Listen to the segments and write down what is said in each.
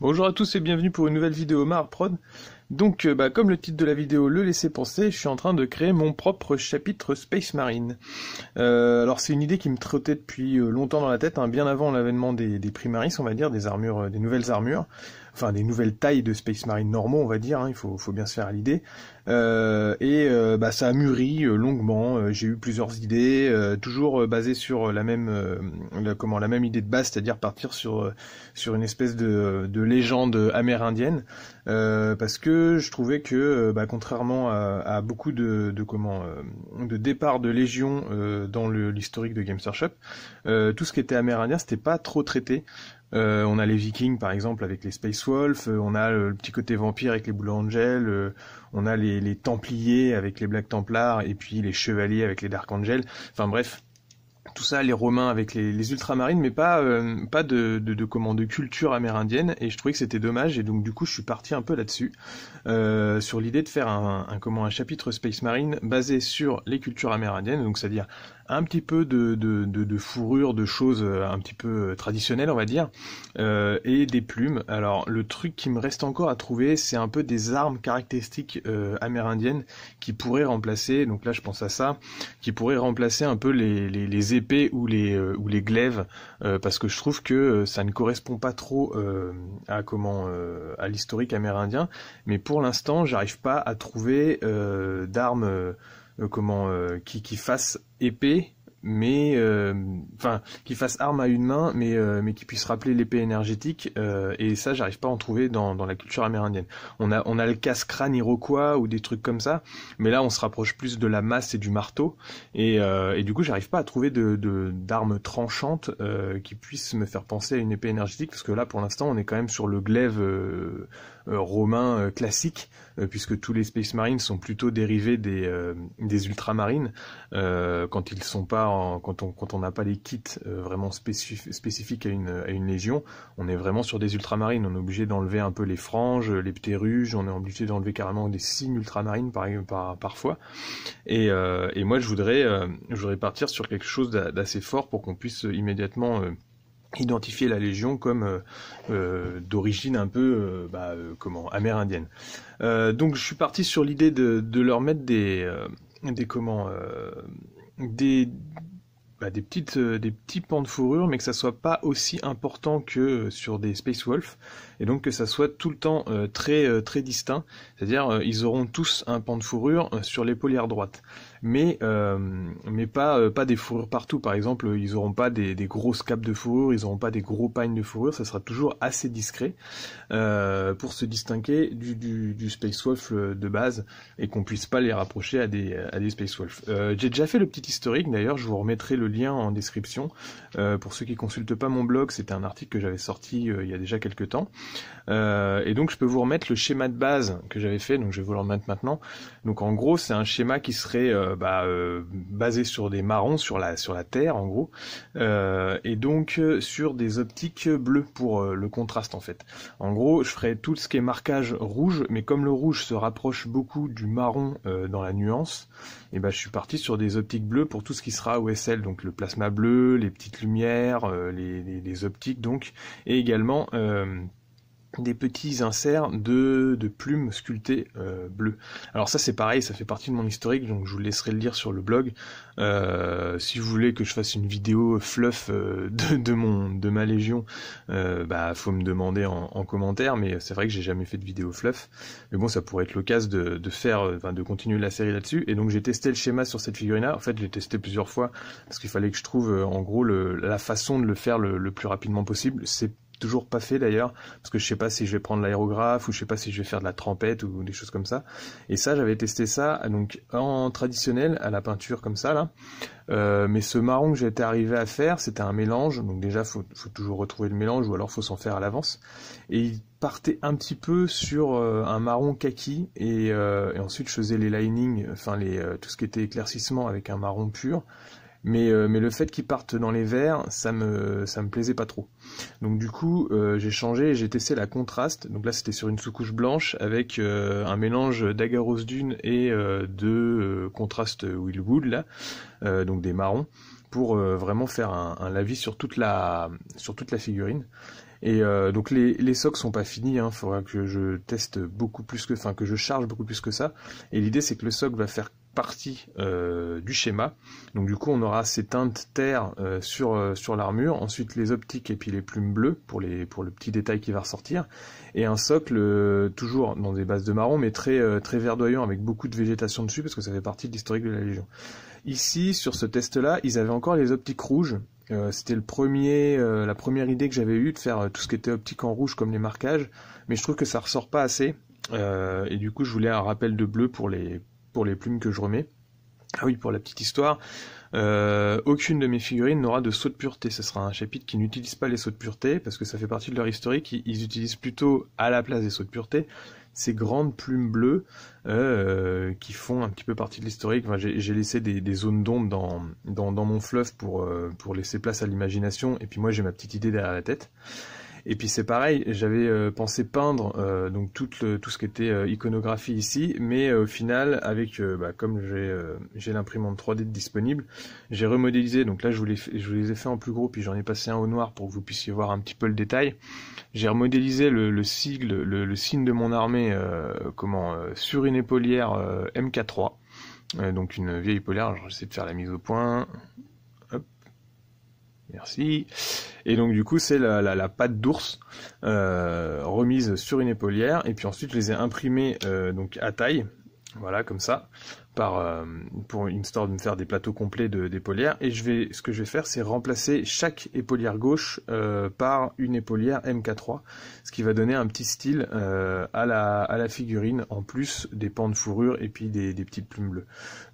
Bonjour à tous et bienvenue pour une nouvelle vidéo Prod. Donc, comme le titre de la vidéo le laissait penser, je suis en train de créer mon propre chapitre Space Marine. Alors c'est une idée qui me trottait depuis longtemps dans la tête, hein, bien avant l'avènement des Primaris, on va dire, des armures, des nouvelles armures, enfin des nouvelles tailles de Space Marine normaux, on va dire, hein, faut bien se faire à l'idée. Ça a mûri longuement, j'ai eu plusieurs idées, toujours basées sur la même, la même idée de base, c'est-à-dire partir sur une espèce de légende amérindienne. Parce que je trouvais que, contrairement à beaucoup de départs de Légion dans l'historique de Games Workshop, tout ce qui était amérindien, c'était pas trop traité. On a les Vikings par exemple avec les Space Wolves, on a le petit côté vampire avec les Blue Angels, on a les Templiers avec les Black Templars et puis les Chevaliers avec les Dark Angels. Enfin bref, tout ça, les Romains avec les ultramarines, mais pas de culture amérindienne, et je trouvais que c'était dommage, et donc du coup je suis parti un peu là-dessus, sur l'idée de faire un chapitre Space Marine basé sur les cultures amérindiennes, donc c'est-à-dire un petit peu de fourrure, de choses un petit peu traditionnelles, on va dire, et des plumes. Alors le truc qui me reste encore à trouver, c'est un peu des armes caractéristiques amérindiennes qui pourraient remplacer, donc là je pense à ça, qui pourraient remplacer un peu les épées ou les glaives, parce que je trouve que ça ne correspond pas trop à l'historique amérindien, mais pour l'instant j'arrive pas à trouver d'armes qui fassent épée, mais qui fasse arme à une main, mais qui puisse rappeler l'épée énergétique, et ça j'arrive pas à en trouver dans la culture amérindienne. On a le casse-crâne iroquois ou des trucs comme ça, mais là on se rapproche plus de la masse et du marteau, et du coup j'arrive pas à trouver d'armes tranchantes qui puissent me faire penser à une épée énergétique, parce que là pour l'instant on est quand même sur le glaive romain classique, puisque tous les Space Marines sont plutôt dérivés des ultramarines, quand ils sont pas quand on n'a pas les kits vraiment spécifiques à une légion, on est vraiment sur des ultramarines. On est obligé d'enlever un peu les franges, les ptéruges, on est obligé d'enlever carrément des signes ultramarines parfois. Et moi je voudrais partir sur quelque chose d'assez fort pour qu'on puisse immédiatement identifier la Légion comme d'origine un peu amérindienne. Donc je suis parti sur l'idée de leur mettre des comment des petits pans de fourrure, mais que ça soit pas aussi important que sur des Space Wolf, et donc que ça soit tout le temps très distinct. C'est-à-dire ils auront tous un pan de fourrure sur l'épaule droite, mais pas des fourrures partout. Par exemple, ils auront pas des grosses capes de fourrure, ils auront pas des gros pagnes de fourrure. Ça sera toujours assez discret pour se distinguer du Space Wolf de base, et qu'on puisse pas les rapprocher à des Space Wolf. J'ai déjà fait le petit historique, d'ailleurs je vous remettrai le lien en description. Pour ceux qui consultent pas mon blog, c'était un article que j'avais sorti il y a déjà quelques temps. Et donc je peux vous remettre le schéma de base que j'avais fait, donc je vais vous le remettre maintenant. Donc en gros c'est un schéma qui serait basé sur des marrons sur la Terre en gros, et donc sur des optiques bleues pour le contraste en fait. En gros je ferai tout ce qui est marquage rouge, mais comme le rouge se rapproche beaucoup du marron dans la nuance, et je suis parti sur des optiques bleues pour tout ce qui sera OSL, donc le plasma bleu, les petites lumières, les optiques donc, et également des petits inserts de plumes sculptées bleues. Alors ça c'est pareil, ça fait partie de mon historique, donc je vous laisserai le lire sur le blog. Si vous voulez que je fasse une vidéo fluff de ma légion, faut me demander en commentaire, mais c'est vrai que j'ai jamais fait de vidéo fluff. Mais bon, ça pourrait être l'occasion de continuer la série là-dessus. Et donc j'ai testé le schéma sur cette figurine-là. En fait, je l'ai testé plusieurs fois parce qu'il fallait que je trouve en gros la façon de le faire le plus rapidement possible. C'est toujours pas fait d'ailleurs, parce que je sais pas si je vais prendre l'aérographe, ou je sais pas si je vais faire de la trempette ou des choses comme ça. Et ça, j'avais testé ça donc en traditionnel à la peinture comme ça là. Mais ce marron que j'étais arrivé à faire, c'était un mélange. Donc déjà, faut toujours retrouver le mélange, ou alors faut s'en faire à l'avance. Et il partait un petit peu sur un marron kaki, et ensuite je faisais les linings, tout ce qui était éclaircissement avec un marron pur. Mais le fait qu'ils partent dans les verts, ça me plaisait pas trop. Donc du coup, j'ai changé et j'ai testé la contraste. Donc là, c'était sur une sous-couche blanche avec un mélange d'agarose dune et de contraste Willwood là, donc des marrons, pour vraiment faire un lavis sur toute la figurine. Et donc les socs sont pas finis, hein, faudra que je teste beaucoup plus que, enfin que je charge beaucoup plus que ça. Et l'idée c'est que le soc va faire partie du schéma. Donc du coup on aura ces teintes terre sur l'armure, ensuite les optiques et puis les plumes bleues pour le petit détail qui va ressortir, et un socle toujours dans des bases de marron mais très verdoyant avec beaucoup de végétation dessus parce que ça fait partie de l'historique de la Légion. Ici sur ce test là ils avaient encore les optiques rouges. C'était la première idée que j'avais eue de faire tout ce qui était optique en rouge comme les marquages, mais je trouve que ça ressort pas assez, et du coup je voulais un rappel de bleu pour les plumes que je remets. Ah oui, pour la petite histoire, aucune de mes figurines n'aura de saut de pureté. Ce sera un chapitre qui n'utilise pas les sauts de pureté, parce que ça fait partie de leur historique. Ils utilisent plutôt, à la place des sauts de pureté, ces grandes plumes bleues qui font un petit peu partie de l'historique. Enfin, j'ai laissé des zones d'ombre dans mon fluff pour laisser place à l'imagination, et puis moi j'ai ma petite idée derrière la tête. Et puis c'est pareil, j'avais pensé peindre donc tout ce qui était iconographie ici, mais au final, avec comme j'ai l'imprimante 3D disponible, j'ai remodélisé. Donc là, je vous les ai fait en plus gros, puis j'en ai passé un au noir pour que vous puissiez voir un petit peu le détail. J'ai remodélisé le sigle, le signe de mon armée, sur une épaulière MK3, donc une vieille épaulière. J'essaie de faire la mise au point. Merci. Et donc du coup c'est la patte d'ours remise sur une épaulière, et puis ensuite je les ai imprimés donc à taille, voilà comme ça, pour une histoire de me faire des plateaux complets d'épaulières. Et ce que je vais faire, c'est remplacer chaque épaulière gauche par une épaulière MK3, ce qui va donner un petit style à la figurine, en plus des pans de fourrure et puis des petites plumes bleues.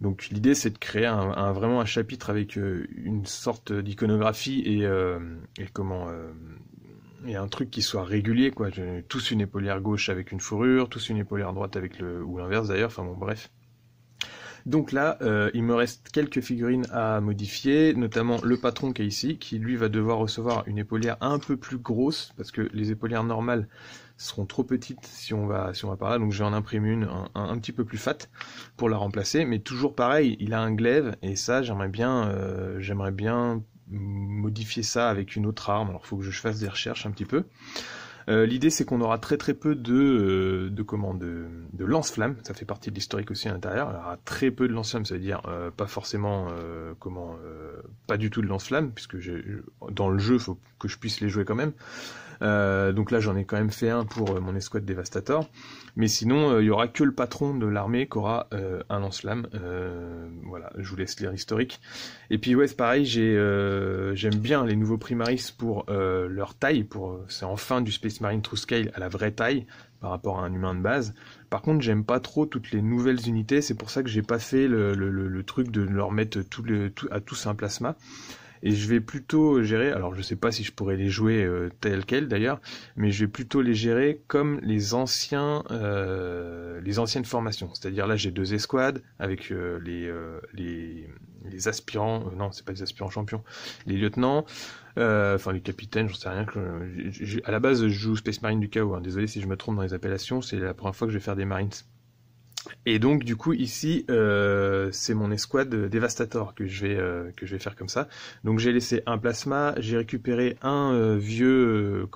Donc l'idée c'est de créer vraiment un chapitre avec une sorte d'iconographie et un truc qui soit régulier, quoi. Tous une épaulière gauche avec une fourrure, tous une épaulière droite avec ou l'inverse d'ailleurs, enfin bon bref. Donc là, il me reste quelques figurines à modifier, notamment le patron qui est ici, qui lui va devoir recevoir une épaulière un peu plus grosse, parce que les épaulières normales seront trop petites si on va par là, donc je vais en imprimer une un petit peu plus fat pour la remplacer, mais toujours pareil, il a un glaive, et ça j'aimerais bien modifier ça avec une autre arme. Alors il faut que je fasse des recherches un petit peu. L'idée c'est qu'on aura très peu de lance-flammes, ça fait partie de l'historique aussi à l'intérieur. Il y aura très peu de lance-flammes, ça veut dire pas forcément pas du tout de lance-flammes, puisque dans le jeu il faut que je puisse les jouer quand même. Donc là j'en ai quand même fait un pour mon escouade Devastator, mais sinon il y aura que le patron de l'armée qui aura un lance-flamme. Voilà, je vous laisse lire l'historique. Et puis ouais, c'est pareil, j'aime bien les nouveaux Primaris pour leur taille, c'est enfin du Space Marine True Scale à la vraie taille par rapport à un humain de base. Par contre j'aime pas trop toutes les nouvelles unités, c'est pour ça que j'ai pas fait le truc de leur mettre à tous un plasma. Et je vais plutôt gérer, alors je sais pas si je pourrais les jouer tels quels d'ailleurs, mais je vais plutôt les gérer comme les anciennes formations. C'est-à-dire là j'ai 2 escouades avec les aspirants, non c'est pas les aspirants champions, les lieutenants, enfin les capitaines, j'en sais rien. À la base je joue Space Marine du chaos, hein. Désolé si je me trompe dans les appellations, c'est la première fois que je vais faire des Marines. Et donc du coup ici c'est mon escouade Devastator que je vais faire comme ça. Donc j'ai laissé un plasma, j'ai récupéré un vieux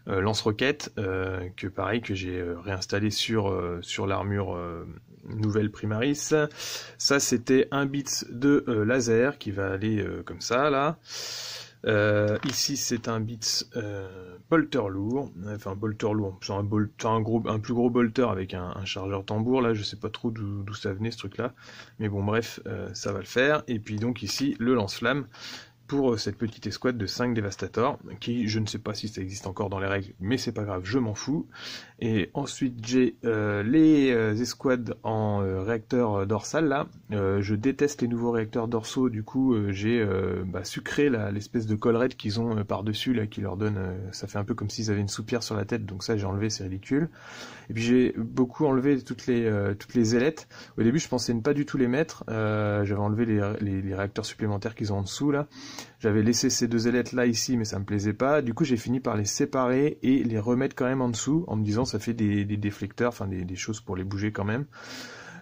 lance-roquette que pareil que j'ai réinstallé sur l'armure nouvelle Primaris. Ça c'était un bit de laser qui va aller comme ça là. Ici c'est un bit bolter lourd, enfin bolter lourd, c'est un plus gros bolter avec un chargeur tambour. Là je sais pas trop d'où ça venait ce truc là, mais bon bref, ça va le faire. Et puis donc ici le lance-flamme pour cette petite escouade de 5 Devastators, qui je ne sais pas si ça existe encore dans les règles, mais c'est pas grave, je m'en fous. Et ensuite j'ai les escouades en réacteur dorsal là. Je déteste les nouveaux réacteurs dorsaux, du coup j'ai sucré l'espèce de collerette qu'ils ont par-dessus là, qui leur donne, ça fait un peu comme s'ils avaient une soupière sur la tête, donc ça j'ai enlevé, c'est ridicule. Et puis j'ai beaucoup enlevé toutes les ailettes. Au début je pensais ne pas du tout les mettre, j'avais enlevé les réacteurs supplémentaires qu'ils ont en dessous là. J'avais laissé ces 2 ailettes là ici, mais ça me plaisait pas. Du coup j'ai fini par les séparer et les remettre quand même en dessous, en me disant ça fait des déflecteurs, enfin des choses pour les bouger quand même.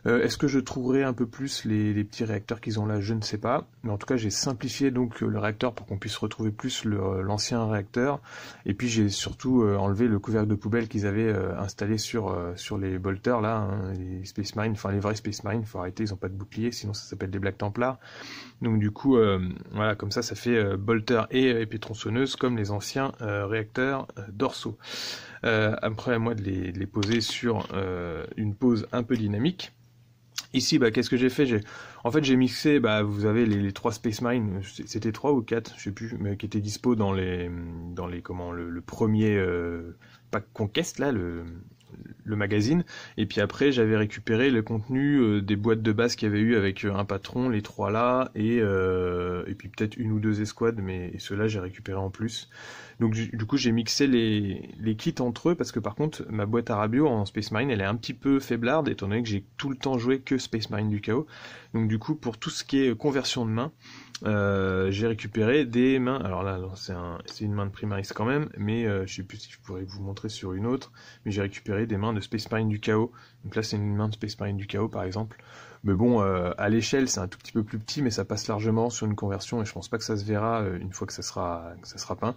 Est-ce que je trouverai un peu plus les petits réacteurs qu'ils ont là? Je ne sais pas. Mais en tout cas, j'ai simplifié donc le réacteur pour qu'on puisse retrouver plus l'ancien réacteur. Et puis j'ai surtout enlevé le couvercle de poubelle qu'ils avaient installé sur les bolters là, hein, les Space Marines, enfin les vrais Space Marines, faut arrêter, ils n'ont pas de bouclier, sinon ça s'appelle des Black Templars. Donc du coup, voilà, comme ça fait bolter et tronçonneuse comme les anciens réacteurs dorsaux. Après, à moi de les poser sur une pose un peu dynamique. Ici, bah, qu'est-ce que j'ai fait? En fait, j'ai mixé, bah, vous avez les trois Space Marines, c'était 3 ou 4, je sais plus, mais qui étaient dispo dans comment, le premier pack Conquest, là, le magazine. Et puis après, j'avais récupéré le contenu des boîtes de base qu'il y avait eu avec un patron, les 3 là, et puis peut-être une ou 2 escouades, mais ceux-là, j'ai récupéré en plus. Donc du coup, j'ai mixé les kits entre eux, parce que par contre, ma boîte à radio en Space Marine, elle est un petit peu faiblarde, étant donné que j'ai tout le temps joué que Space Marine du Chaos. Donc du coup, pour tout ce qui est conversion de main, j'ai récupéré des mains. Alors là, c'est une main de Primaris quand même, mais je sais plus si je pourrais vous montrer sur une autre. Mais j'ai récupéré des mains de Space Marine du Chaos. Donc là, c'est une main de Space Marine du Chaos, par exemple. Mais bon, à l'échelle, c'est un tout petit peu plus petit, mais ça passe largement sur une conversion, et je pense pas que ça se verra une fois que ça sera peint.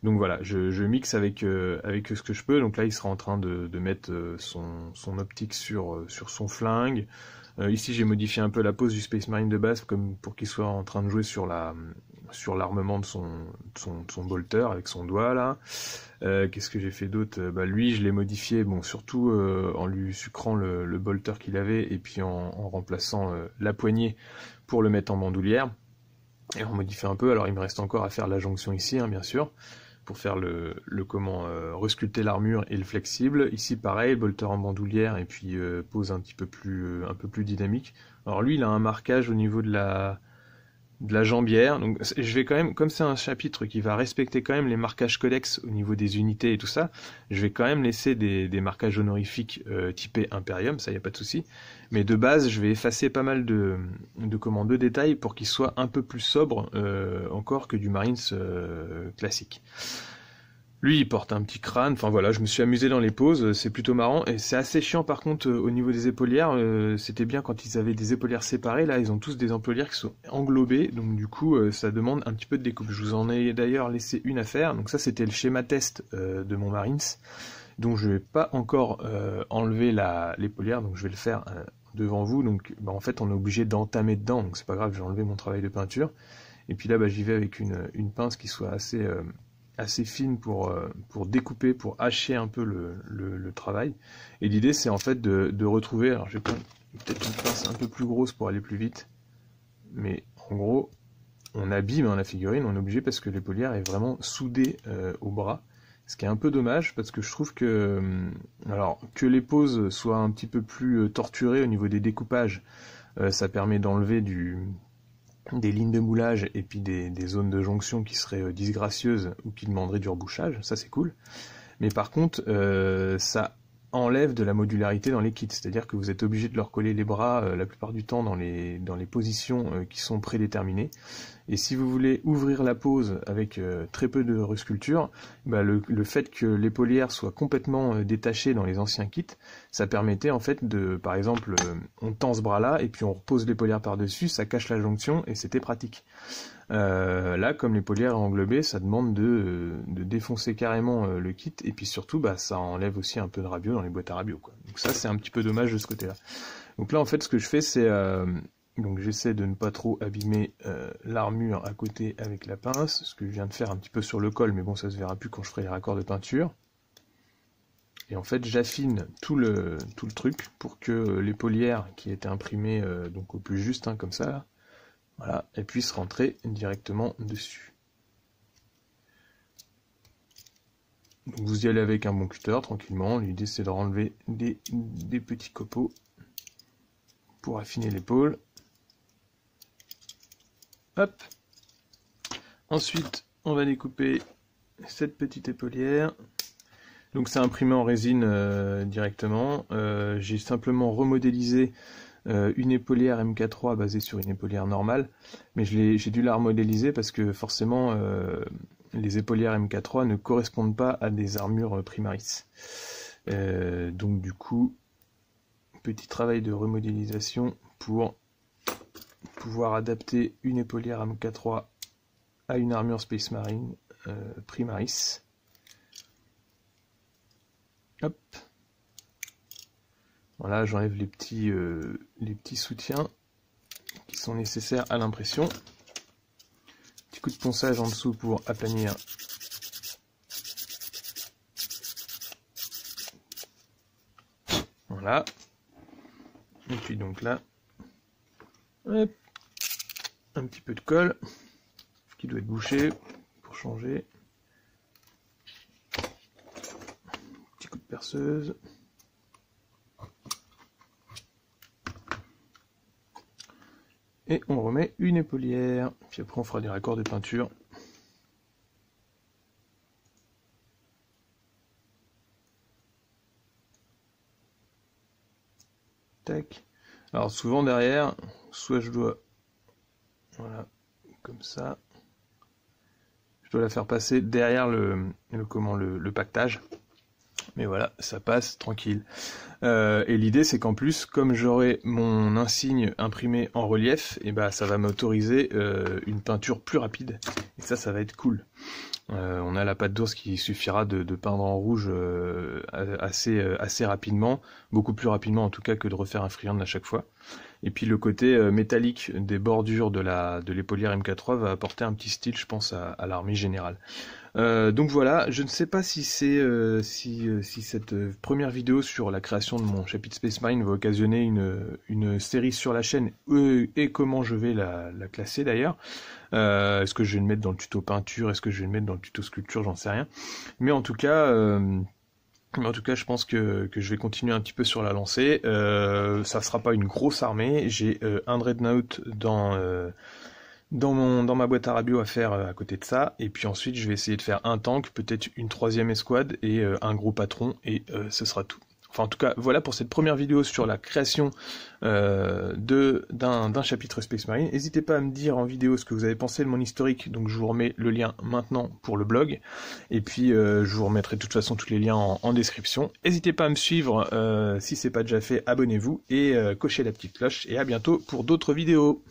Donc voilà, je mixe avec ce que je peux. Donc là, il sera en train de mettre son optique sur son flingue. Ici, j'ai modifié un peu la pose du Space Marine de base comme pour qu'il soit en train de jouer sur l'armement de son bolter avec son doigt là. Qu'est-ce que j'ai fait d'autre? Bah, lui, je l'ai modifié, bon, surtout en lui sucrant le bolter qu'il avait et puis en remplaçant la poignée pour le mettre en bandoulière. Et on modifie un peu. Alors, il me reste encore à faire la jonction ici, hein, bien sûr, pour faire resculpter l'armure et le flexible. Ici, pareil, bolter en bandoulière et puis pose un peu plus dynamique. Alors lui, il a un marquage au niveau de la jambière. Donc je vais quand même, comme c'est un chapitre qui va respecter quand même les marquages codex au niveau des unités et tout ça, je vais quand même laisser des marquages honorifiques typés Imperium, ça y a pas de souci. Mais de base, je vais effacer pas mal de détails pour qu'ils soient un peu plus sobres encore que du Marines classique. Lui, il porte un petit crâne, enfin voilà, je me suis amusé dans les poses, c'est plutôt marrant, et c'est assez chiant par contre au niveau des épaulières, c'était bien quand ils avaient des épaulières séparées, là ils ont tous des épaulières qui sont englobées, donc du coup ça demande un petit peu de découpe. Je vous en ai d'ailleurs laissé une à faire, donc ça c'était le schéma test de mon Marines, donc je vais pas encore enlever l'épaulière, donc je vais le faire devant vous, donc bah, en fait on est obligé d'entamer dedans, donc c'est pas grave, j'ai enlevé mon travail de peinture, et puis là bah, j'y vais avec une pince qui soit assez fine pour découper, pour hacher un peu le travail. Et l'idée c'est en fait de retrouver, alors je vais prendre peut-être une pince un peu plus grosse pour aller plus vite, mais en gros on abîme la figurine, on est obligé parce que l'épaulière est vraiment soudée au bras, ce qui est un peu dommage parce que je trouve que alors que les poses soient un petit peu plus torturées au niveau des découpages, ça permet d'enlever des lignes de moulage et puis des zones de jonction qui seraient disgracieuses ou qui demanderaient du rebouchage, ça c'est cool. Mais par contre, ça enlève de la modularité dans les kits, c'est-à-dire que vous êtes obligé de leur coller les bras la plupart du temps dans les positions qui sont prédéterminées. Et si vous voulez ouvrir la pose avec très peu de resculpture, bah le fait que l'épaulière soit complètement détachée dans les anciens kits, ça permettait en fait par exemple, on tend ce bras-là et puis on repose l'épaulière par-dessus, ça cache la jonction et c'était pratique. Là, comme l'épaulière est englobée, ça demande de défoncer carrément le kit et puis surtout, bah, ça enlève aussi un peu de rabio dans les boîtes à rabio, quoi. Donc ça, c'est un petit peu dommage de ce côté-là. Donc là, en fait, ce que je fais, c'est donc j'essaie de ne pas trop abîmer l'armure à côté avec la pince, ce que je viens de faire un petit peu sur le col, mais bon, ça se verra plus quand je ferai les raccords de peinture. Et en fait, j'affine tout le truc pour que l'épaulière qui était imprimée donc au plus juste, hein, comme ça, là, voilà, elle puisse rentrer directement dessus. Donc vous y allez avec un bon cutter tranquillement. L'idée c'est de renlever des petits copeaux pour affiner l'épaule. Hop. Ensuite, on va découper cette petite épaulière. Donc c'est imprimé en résine directement. J'ai simplement remodélisé une épaulière MK3 basée sur une épaulière normale, mais j'ai dû la remodéliser parce que forcément les épaulières MK3 ne correspondent pas à des armures Primaris. Donc du coup, petit travail de remodélisation pour pouvoir adapter une épaulière MK3 à une armure Space Marine Primaris. Hop. Voilà, j'enlève les petits soutiens qui sont nécessaires à l'impression. Petit coup de ponçage en dessous pour aplanir. Voilà. Et puis donc là, hop, un petit peu de colle qui doit être bouché pour changer. Petit coup de perceuse. Et on remet une épaulière. Puis après on fera des raccords de peinture. Tac. Alors souvent derrière, soit je dois, voilà, comme ça, je dois la faire passer derrière le pactage. Mais voilà, ça passe tranquille. Et l'idée c'est qu'en plus, comme j'aurai mon insigne imprimé en relief, et bah ça va m'autoriser une peinture plus rapide. Et ça va être cool. On a la pâte d'ours qui suffira de peindre en rouge assez rapidement, beaucoup plus rapidement en tout cas que de refaire un freehand à chaque fois. Et puis le côté métallique des bordures de l'épaulière MK3 va apporter un petit style, je pense, à l'armée générale. Donc voilà, je ne sais pas si cette première vidéo sur la création de mon chapitre Space Marine va occasionner une série sur la chaîne et comment je vais la classer d'ailleurs. Est-ce que je vais le mettre dans le tuto peinture, est-ce que je vais le mettre dans le tuto sculpture, j'en sais rien. Mais en tout cas, je pense que je vais continuer un petit peu sur la lancée. Ça sera pas une grosse armée. J'ai un Dreadnought dans ma boîte à radio à faire à côté de ça, et puis ensuite je vais essayer de faire un tank, peut-être une 3e escouade et un gros patron, et ce sera tout. Enfin en tout cas voilà pour cette première vidéo sur la création d'un chapitre Space Marine. N'hésitez pas à me dire en vidéo ce que vous avez pensé de mon historique, donc je vous remets le lien maintenant pour le blog, et puis je vous remettrai de toute façon tous les liens en description. N'hésitez pas à me suivre si c'est pas déjà fait, abonnez-vous et cochez la petite cloche, et à bientôt pour d'autres vidéos.